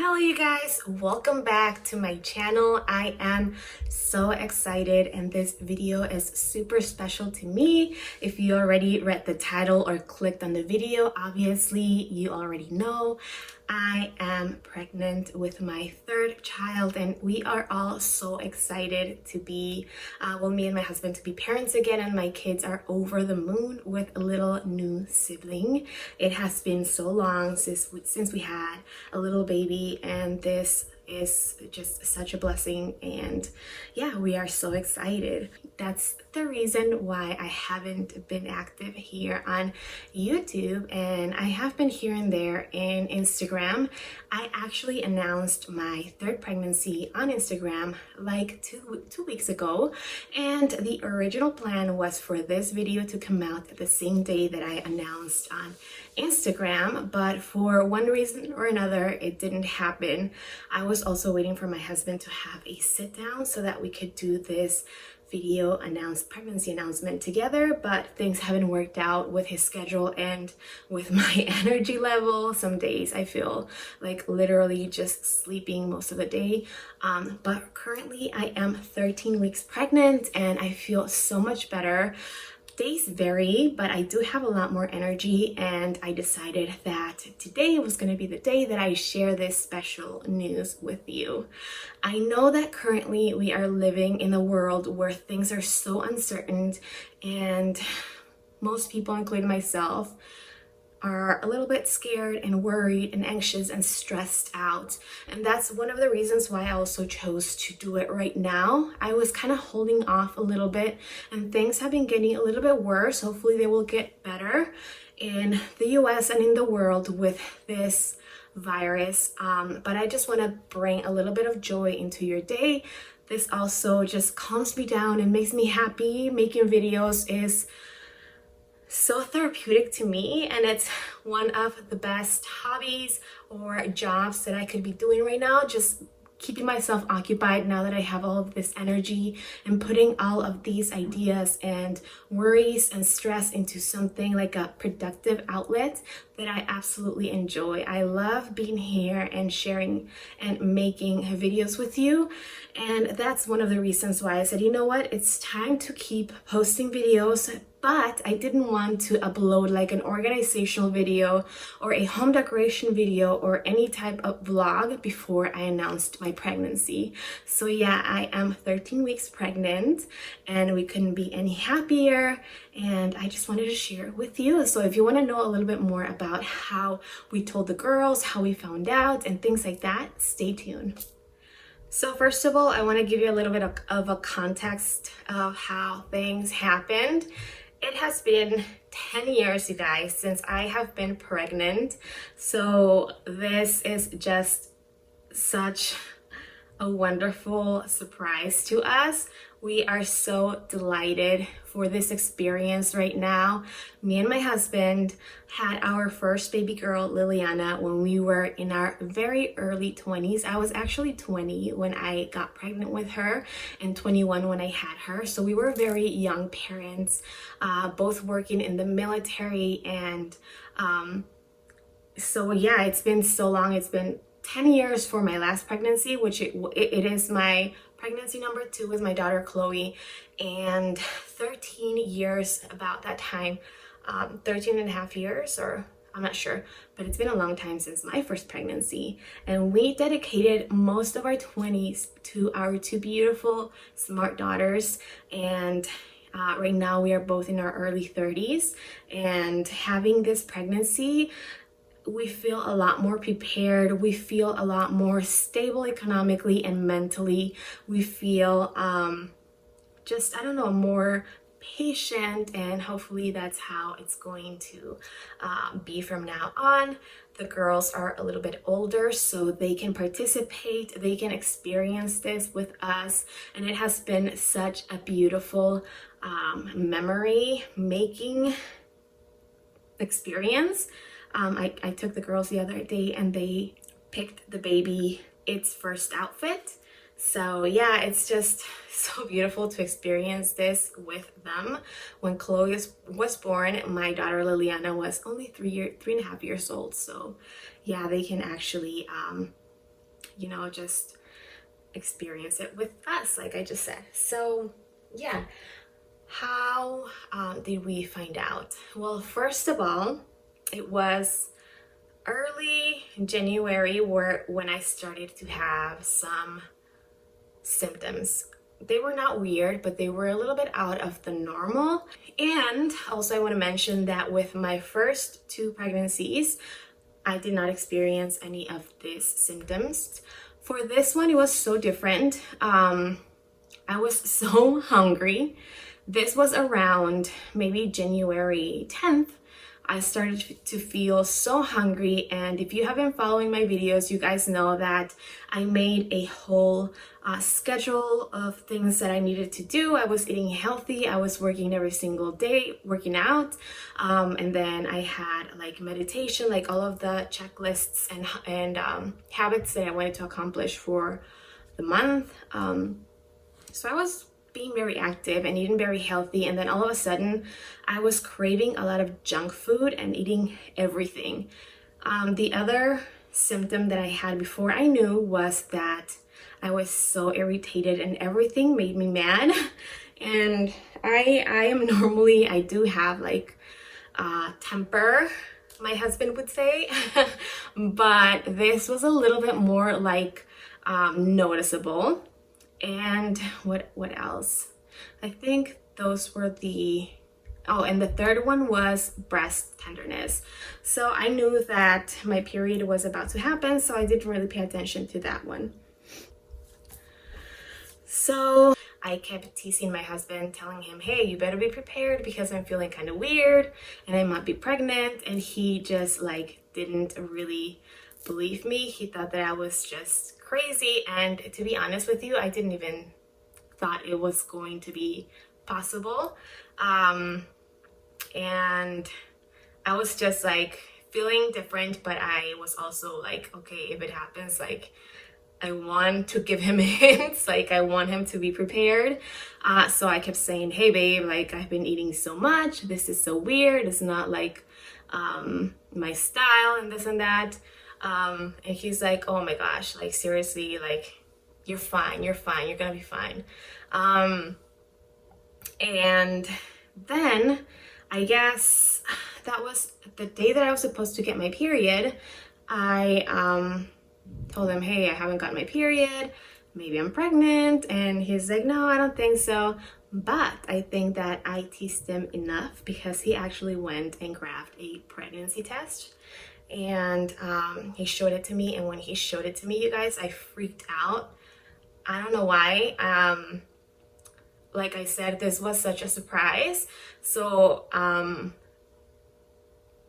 Hello you guys, welcome back to my channel. I am so excited and this video is super special to me. If you already read the title or clicked on the video, obviously you already know I am pregnant with my third child and we are all so excited to be, me and my husband to be parents again, and my kids are over the moon with a little new sibling. It has been so long since we had a little baby, and this is just such a blessing, and yeah, we are so excited. That's the reason why I haven't been active here on YouTube, and I have been here and there in Instagram. I actually announced my third pregnancy on Instagram like two weeks ago, and the original plan was for this video to come out the same day that I announced on Instagram, but for one reason or another it didn't happen. I was also waiting for my husband to have a sit down so that we could do this pregnancy announcement together, but things haven't worked out with his schedule and with my energy level. Some days I feel like literally just sleeping most of the day, but currently I am 13 weeks pregnant and I feel so much better. Days vary, but I do have a lot more energy, and I decided that today was going to be the day that I share this special news with you. I know that currently we are living in a world where things are so uncertain, and most people, including myself, are a little bit scared and worried and anxious and stressed out. And that's one of the reasons why I also chose to do it right now. I was kind of holding off a little bit, and things have been getting a little bit worse. Hopefully they will get better in the US and in the world with this virus. But I just want to bring a little bit of joy into your day. This also just calms me down and makes me happy. Making videos is so therapeutic to me, and it's one of the best hobbies or jobs that I could be doing right now, just keeping myself occupied now that I have all of this energy and putting all of these ideas and worries and stress into something like a productive outlet that I absolutely enjoy. I love being here and sharing and making videos with you, and that's one of the reasons why I said, you know what, it's time to keep posting videos. But I didn't want to upload like an organizational video or a home decoration video or any type of vlog before I announced my pregnancy. So yeah, I am 13 weeks pregnant and we couldn't be any happier, and I just wanted to share it with you. So if you want to know a little bit more about how we told the girls, how we found out and things like that, stay tuned. So first of all, I want to give you a little bit of a context of how things happened. It has been 10 years, you guys, since I have been pregnant. So this is just such a wonderful surprise to us. We are so delighted for this experience right now. Me and my husband had our first baby girl, Liliana, when we were in our very early 20s. I was actually 20 when I got pregnant with her and 21 when I had her. So we were very young parents, both working in the military. And so yeah, it's been so long. It's been 10 years for my last pregnancy, which it is my pregnancy number 2 with my daughter Chloe, and 13 years about that time, 13 and a half years, or I'm not sure, but it's been a long time since my first pregnancy. And we dedicated most of our 20s to our 2 beautiful, smart daughters. And right now we are both in our early 30s, and having this pregnancy, we feel a lot more prepared. We feel a lot more stable economically and mentally. We feel just, I don't know, more patient, and hopefully that's how it's going to be from now on. The girls are a little bit older, so they can participate, they can experience this with us, and it has been such a beautiful memory making experience. I took the girls the other day and they picked the baby its first outfit. So yeah, it's just so beautiful to experience this with them. When Chloe was born, my daughter Liliana was only 3.5 years old. So yeah, they can actually you know, just experience it with us, like I just said. So yeah, how did we find out? Well, first of all, it was early January when I started to have some symptoms. They were not weird, but they were a little bit out of the normal. And also I want to mention that with my first 2 pregnancies, I did not experience any of these symptoms. For this one, it was so different. I was so hungry. This was around maybe January 10th. I started to feel so hungry, and if you have been following my videos, you guys know that I made a whole schedule of things that I needed to do. I was eating healthy, I was working every single day, working out, and then I had like meditation, like all of the checklists and habits that I wanted to accomplish for the month. So I was being very active and eating very healthy, and then all of a sudden I was craving a lot of junk food and eating everything. The other symptom that I had before I knew was that I was so irritated and everything made me mad. And I do have like temper, my husband would say, but this was a little bit more like noticeable. And what else? I think those were and the third one was breast tenderness. So I knew that my period was about to happen, so I didn't really pay attention to that one. So I kept teasing my husband, telling him, hey, you better be prepared because I'm feeling kind of weird and I might be pregnant. And he just like didn't really believe me. He thought that I was just crazy, and to be honest with you, I didn't even thought it was going to be possible. And I was just like feeling different, but I was also like, okay, if it happens, like I want to give him hints, like I want him to be prepared. So I kept saying, hey babe, like I've been eating so much, this is so weird, it's not like my style and this and that. And he's like, oh my gosh, like seriously, like you're fine, you're gonna be fine. And then I guess that was the day that I was supposed to get my period. I told him, hey, I haven't got my period, maybe I'm pregnant. And he's like, no, I don't think so. But I think that I teased him enough because he actually went and grabbed a pregnancy test. And he showed it to me, and when he showed it to me, you guys, I freaked out. I don't know why. Like I said, this was such a surprise, so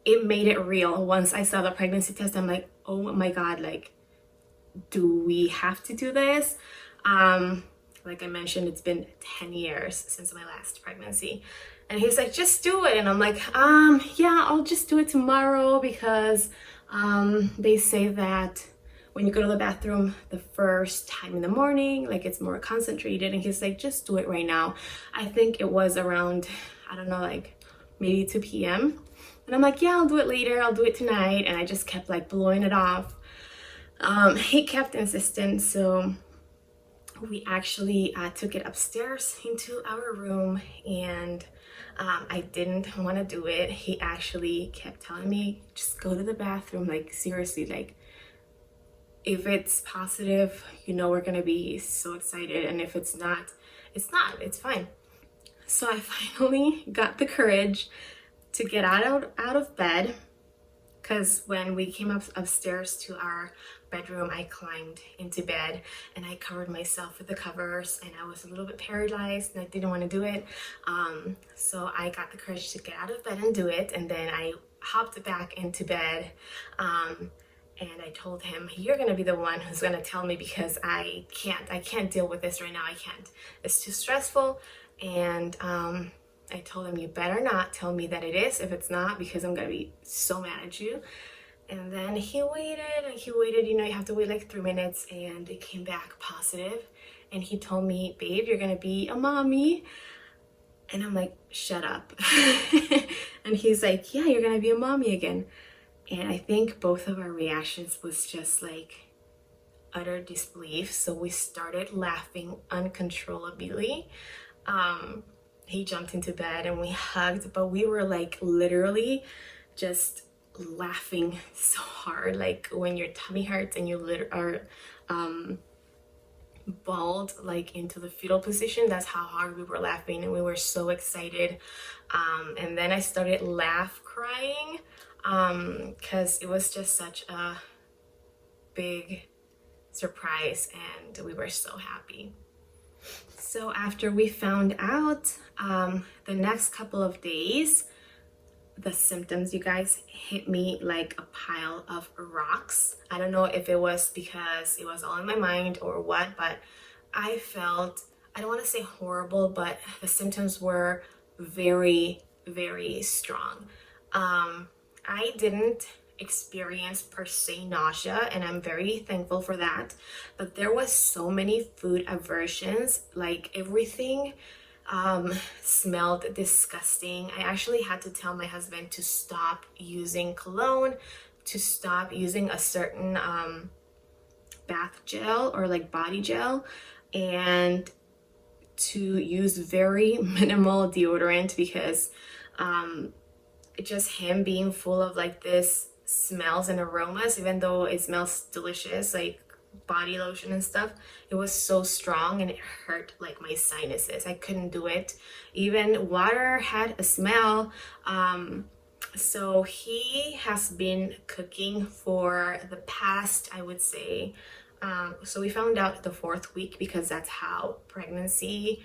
it made it real. Once I saw the pregnancy test, I'm like, oh my god, like do we have to do this? Like I mentioned, it's been 10 years since my last pregnancy. And he's like, just do it. And I'm like, yeah, I'll just do it tomorrow because they say that when you go to the bathroom the first time in the morning, like it's more concentrated. And he's like, just do it right now. I think it was around, I don't know, like maybe 2 p.m. And I'm like, yeah, I'll do it later. I'll do it tonight. And I just kept like blowing it off. He kept insistent. So we actually took it upstairs into our room, and I didn't want to do it. He actually kept telling me, just go to the bathroom, like seriously, like if it's positive, you know, we're gonna be so excited, and if it's not, it's fine. So I finally got the courage to get out of bed, because when we came upstairs to our bedroom, I climbed into bed and I covered myself with the covers, and I was a little bit paralyzed and I didn't want to do it. So I got the courage to get out of bed and do it, and then I hopped back into bed, and I told him, you're gonna be the one who's gonna tell me, because I can't deal with this right now. I can't, it's too stressful. And I told him, you better not tell me that it is if it's not, because I'm gonna be so mad at you. And then he waited and he waited, you know, you have to wait like 3 minutes, and it came back positive. And he told me, babe, you're gonna be a mommy. And I'm like, shut up. And he's like, yeah, you're gonna be a mommy again. And I think both of our reactions was just like, utter disbelief. So we started laughing uncontrollably. He jumped into bed and we hugged, but we were like literally just laughing so hard. Like when your tummy hurts and you are balled like into the fetal position, that's how hard we were laughing, and we were so excited. And then I started crying because it was just such a big surprise and we were so happy. So after we found out, the next couple of days, the symptoms, you guys, hit me like a pile of rocks. I don't know if it was because it was all in my mind or what, but I felt, I don't want to say horrible, but the symptoms were very, very strong. I didn't experience per se nausea, and I'm very thankful for that, but there was so many food aversions. Like everything smelled disgusting. I actually had to tell my husband to stop using cologne, to stop using a certain bath gel or like body gel, and to use very minimal deodorant, because just him being full of like this smells and aromas, even though it smells delicious, like body lotion and stuff, it was so strong and it hurt like my sinuses. I couldn't do it. Even water had a smell. So he has been cooking for the past, I would say, so we found out the 4th week, because that's how pregnancy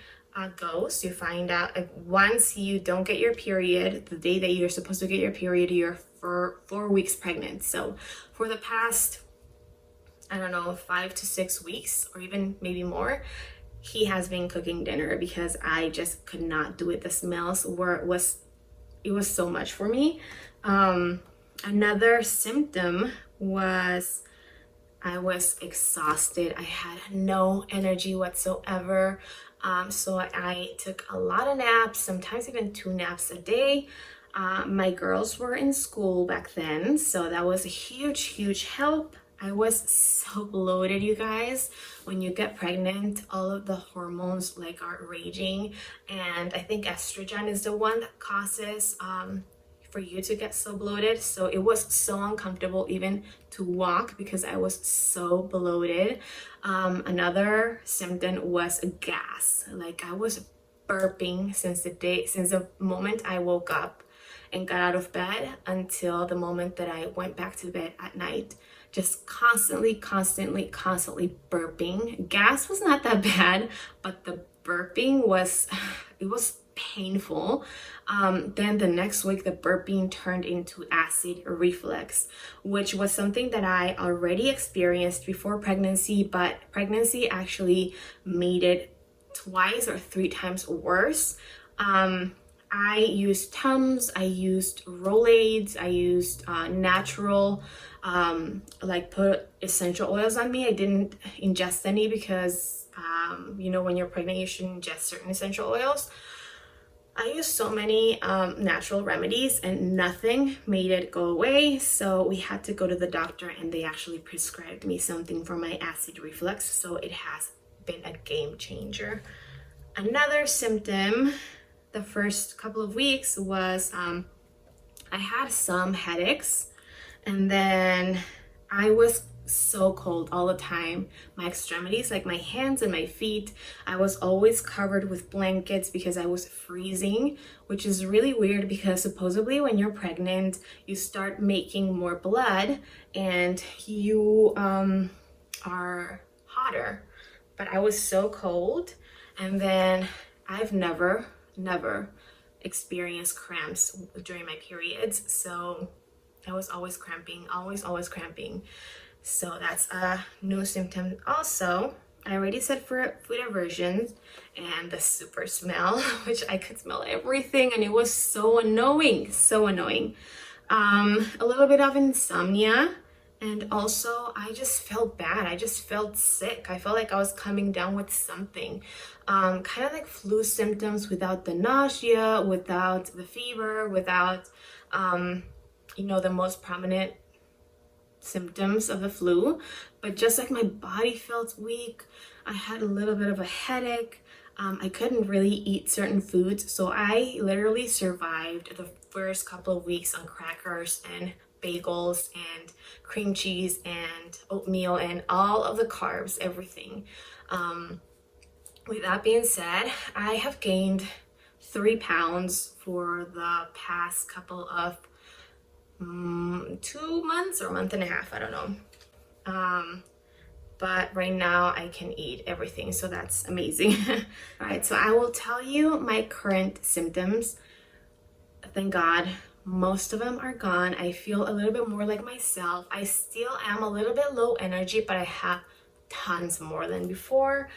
goes. You find out once you don't get your period, the day that you're supposed to get your period, you're for 4 weeks pregnant. So for the past, I don't know, 5 to 6 weeks, or even maybe more, he has been cooking dinner because I just could not do it. The smells it was so much for me. Another symptom was I was exhausted. I had no energy whatsoever. So I took a lot of naps, sometimes even 2 naps a day. My girls were in school back then, so that was a huge help. I was so bloated, you guys. When you get pregnant, all of the hormones like are raging, and I think estrogen is the one that causes for you to get so bloated. So it was so uncomfortable even to walk because I was so bloated. Another symptom was gas. Like I was burping since the moment I woke up and got out of bed until the moment that I went back to bed at night. Just constantly burping. Gas was not that bad, but the burping was painful. Then the next week, the burping turned into acid reflux, which was something that I already experienced before pregnancy, but pregnancy actually made it 2 or 3 times worse. I used Tums, I used Rolaids, I used natural, like put essential oils on me. I didn't ingest any because, when you're pregnant, you shouldn't ingest certain essential oils. I used so many natural remedies and nothing made it go away. So we had to go to the doctor and they actually prescribed me something for my acid reflux. So it has been a game changer. Another symptom the first couple of weeks was I had some headaches, and then I was so cold all the time. My extremities, like my hands and my feet, I was always covered with blankets because I was freezing, which is really weird because supposedly when you're pregnant, you start making more blood and you are hotter. But I was so cold, and then I've never experienced cramps during my periods, so I was always cramping, always cramping. So that's a new symptom. Also, I already said for food aversions and the super smell, which I could smell everything and it was so annoying. A little bit of insomnia, and also I just felt bad. I just felt sick. I felt like I was coming down with something. Kind of like flu symptoms without the nausea, without the fever, without, the most prominent symptoms of the flu. but just like my body felt weak, I had a little bit of a headache. I couldn't really eat certain foods, so I literally survived the first couple of weeks on crackers and bagels and cream cheese and oatmeal and all of the carbs, everything. With that being said, I have gained 3 pounds for the past couple of 2 months or a month and a half, I don't know. But right now I can eat everything, so that's amazing. All right, so I will tell you my current symptoms. Thank God most of them are gone. I feel a little bit more like myself. I still am a little bit low energy, but I have tons more than before.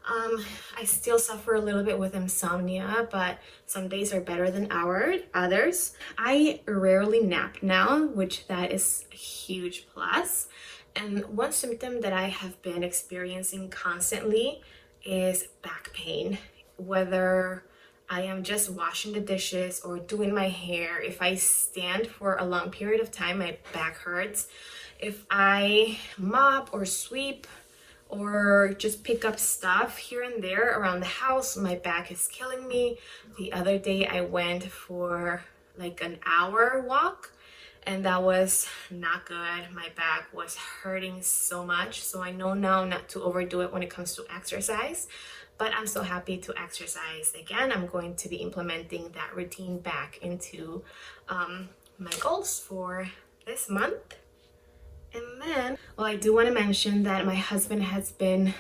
I still suffer a little bit with insomnia, but some days are better than others. I rarely nap now, which that is a huge plus. And one symptom that I have been experiencing constantly is back pain. Whether I am just washing the dishes or doing my hair, if I stand for a long period of time, my back hurts. If I mop or sweep or just pick up stuff here and there around the house, my back is killing me. The other day I went for like an hour walk, and that was not good. My back was hurting so much. So I know now not to overdo it when it comes to exercise, but I'm so happy to exercise again. I'm going to be implementing that routine back into my goals for this month. And then, well, I do want to mention that my husband has been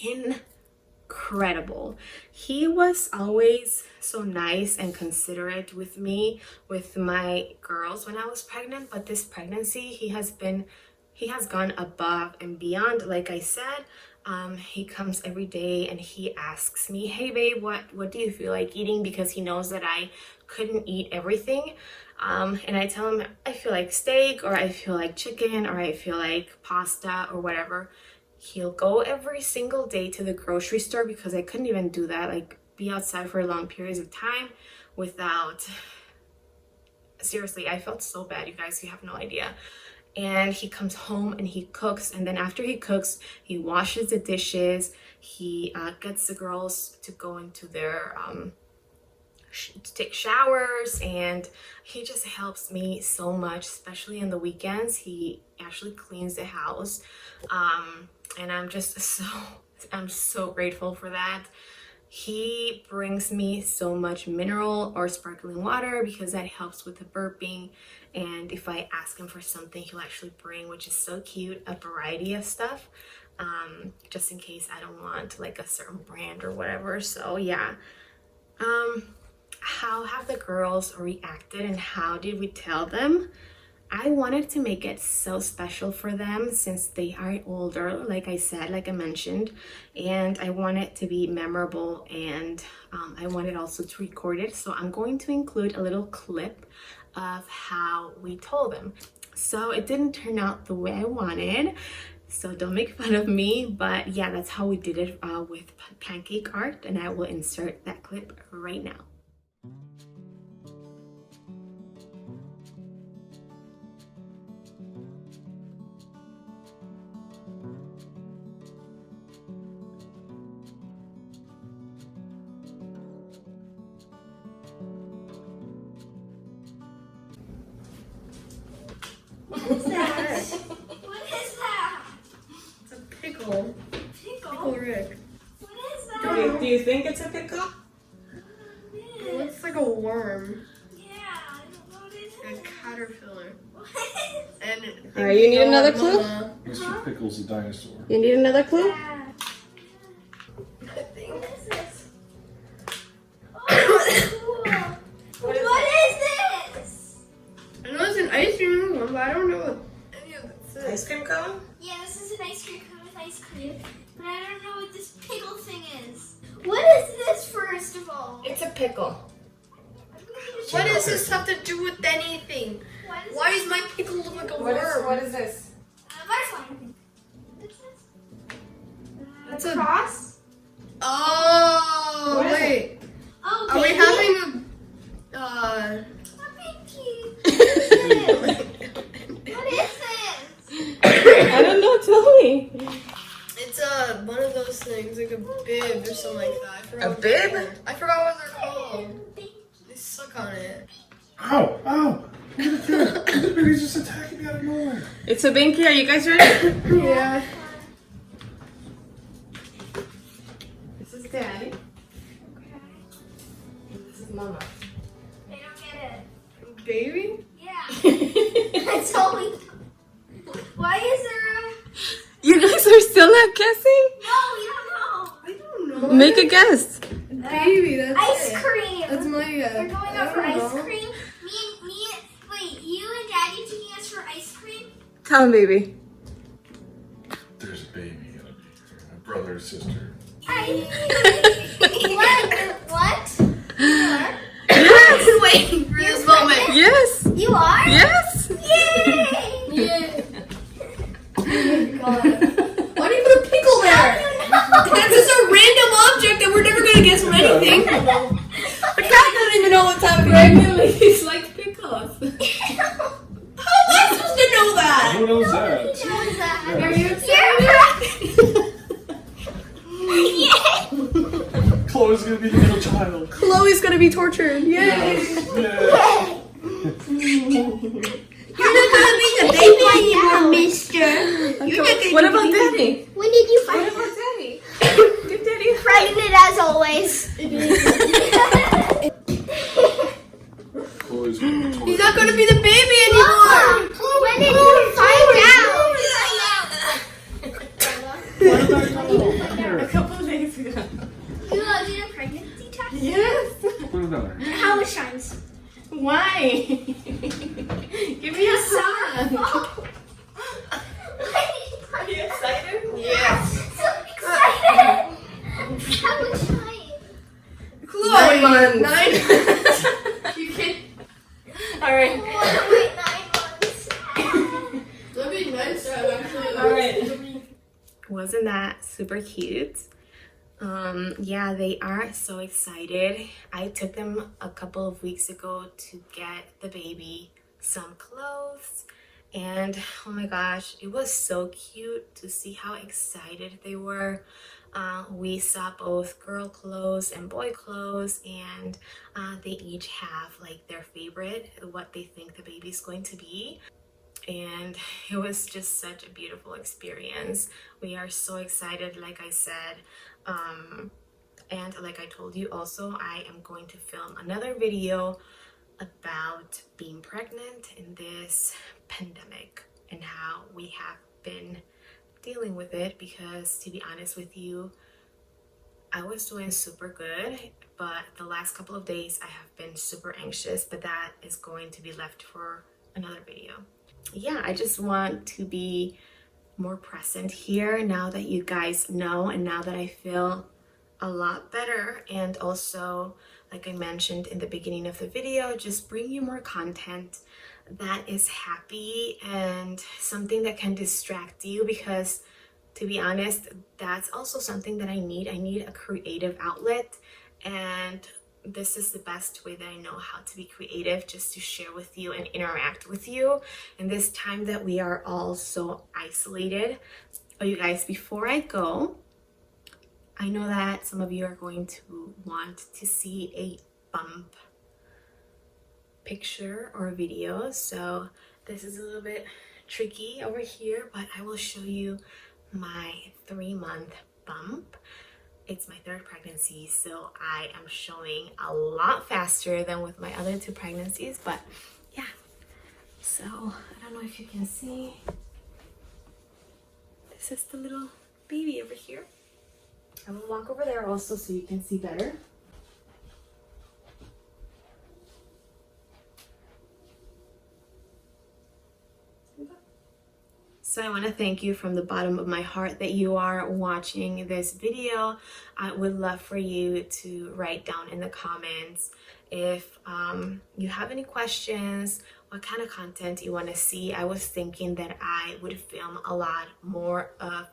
incredible. He was always so nice and considerate with me, with my girls when I was pregnant, but this pregnancy he has gone above and beyond. Like I said, he comes every day and he asks me, hey babe, what do you feel like eating? Because he knows that I couldn't eat everything. And I tell him I feel like steak, or I feel like chicken, or I feel like pasta or whatever. He'll go every single day to the grocery store, because I couldn't even do that, like be outside for long periods of time without, seriously, I felt so bad, you guys, you have no idea. And he comes home and he cooks, and then after he cooks, he washes the dishes, he gets the girls to go into their to take showers, and he just helps me so much, especially on the weekends. He actually cleans the house, and I'm so grateful for that. He brings me so much mineral or sparkling water, because that helps with the burping. And if I ask him for something, he'll actually bring, which is so cute, a variety of stuff, just in case I don't want like a certain brand or whatever. So yeah. How have the girls reacted and how did we tell them? I wanted to make it so special for them since they are older, like I said, like I mentioned, and I want it to be memorable, and I wanted also to record it. So I'm going to include a little clip of how we told them. So it didn't turn out the way I wanted, so don't make fun of me, but yeah, that's how we did it with pancake art, and I will insert that clip right now. What is that? What is that? It's a pickle. Pickle? Pickle Rick. What is that? Do you think it's a pickle? It looks like a worm. Yeah, I don't know what it is. A caterpillar. What is And All right, you need another clue? Mr. Pickle's a dinosaur. You need another clue? that? What is this? Oh, cool. What is this? I know it's an ice cream one, but I don't know what any of this is. Ice cream cone? Yeah, this is an ice cream cone with ice cream, but I don't know what this pickle thing is. What is this, first of all? It's a pickle. What What does this have to do with anything? is Why this? does my pickle look like a worm? What is this? Butterfly. What's this? That's a cross? Oh, What is wait. Oh, Are we pinky? having a A pinky. What is this? I don't know. Tell me. those things, like a bib or something like that. I forgot A what they're bib? called. I forgot what they're called. They suck on it. Ow! Ow! This baby's just attacking me out of nowhere. It's a binky. Are you guys ready? Yeah. This is Daddy. This is Mama. I don't get it. Baby? Yeah. I totally don't. Why is there a... You guys are still not guessing? No, we don't know. I don't know. Make a guess. Baby, that's Ice it. cream. That's my We're going out for I don't ice know. cream. Wait, you and Daddy taking us for ice cream? Tell him, baby. There's a baby gonna be here. A brother or sister. What? Yes. Waiting for this moment. Yes. You are? Yes. Yay! Yeah. Why do you put a pickle there? That's just a random object that we're never gonna guess from anything. The cat doesn't even know what's happening. He's like pickles. How am I supposed to know that? Who knows that? Knows that. Are you You're correct. Chloe's gonna be the middle child. Chloe's gonna be tortured. Yay! Yeah. You're not gonna be the baby anymore, mister. You're not gonna What be about the baby. Daddy? When did you What find about Daddy? Give Daddy a pregnant as always? Chloe's gonna be tortured. He's not gonna be the baby anymore. When did you find out? Why did I come A here? couple days ago. You did a pregnancy test? Yes. Put it down there. How it shines? Why? Give me a sign. Are you excited? Yes. So excited! How it shine? Chloe. 9 months. 9 You can. All right. Wait, 9 months. That'd be nice, actually. All right. Wasn't that super cute? Yeah, they are so excited. I took them a couple of weeks ago to get the baby some clothes, and oh my gosh, it was so cute to see how excited they were. We saw both girl clothes and boy clothes, and they each have like their favorite, what they think the baby's going to be. And it was just such a beautiful experience. We are so excited, like I said. And like I told you also, I am going to film another video about being pregnant in this pandemic and how we have been dealing with it, because to be honest with you, I was doing super good, but the last couple of days I have been super anxious, but that is going to be left for another video. Yeah, I just want to be more present here now that you guys know, and now that I feel a lot better, and also like I mentioned in the beginning of the video, just bring you more content that is happy and something that can distract you, because to be honest, that's also something that I need. I need a creative outlet, and this is the best way that I know how to be creative, just to share with you and interact with you in this time that we are all so isolated. Oh, you guys, before I go, I know that some of you are going to want to see a bump picture or video, so this is a little bit tricky over here, but I will show you my 3-month bump. It's my 3rd pregnancy, so I am showing a lot faster than with my other 2 pregnancies, but yeah. So I don't know if you can see. This is the little baby over here. I will walk over there also so you can see better. So I want to thank you from the bottom of my heart that you are watching this video. I would love for you to write down in the comments if you have any questions, what kind of content you want to see. I was thinking that I would film a lot more of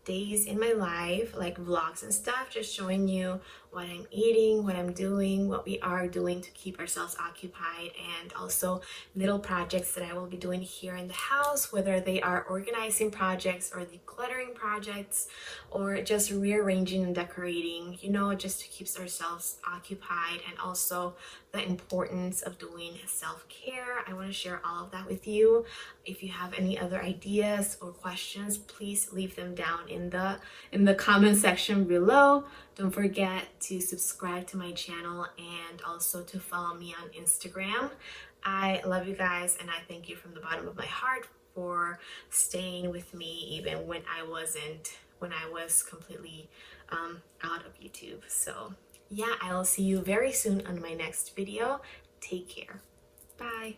days in my life, like vlogs and stuff, just showing you what I'm eating, what I'm doing, what we are doing to keep ourselves occupied, and also little projects that I will be doing here in the house, whether they are organizing projects or decluttering projects or just rearranging and decorating, you know, just to keep ourselves occupied, and also the importance of doing self-care. I want to share all of that with you. If you have any other ideas or questions, please leave them down in the comment section below. Don't forget to subscribe to my channel and also to follow me on Instagram. I love you guys, and I thank you from the bottom of my heart for staying with me even when I was completely out of YouTube. So yeah, I'll see you very soon on my next video. Take care. Bye.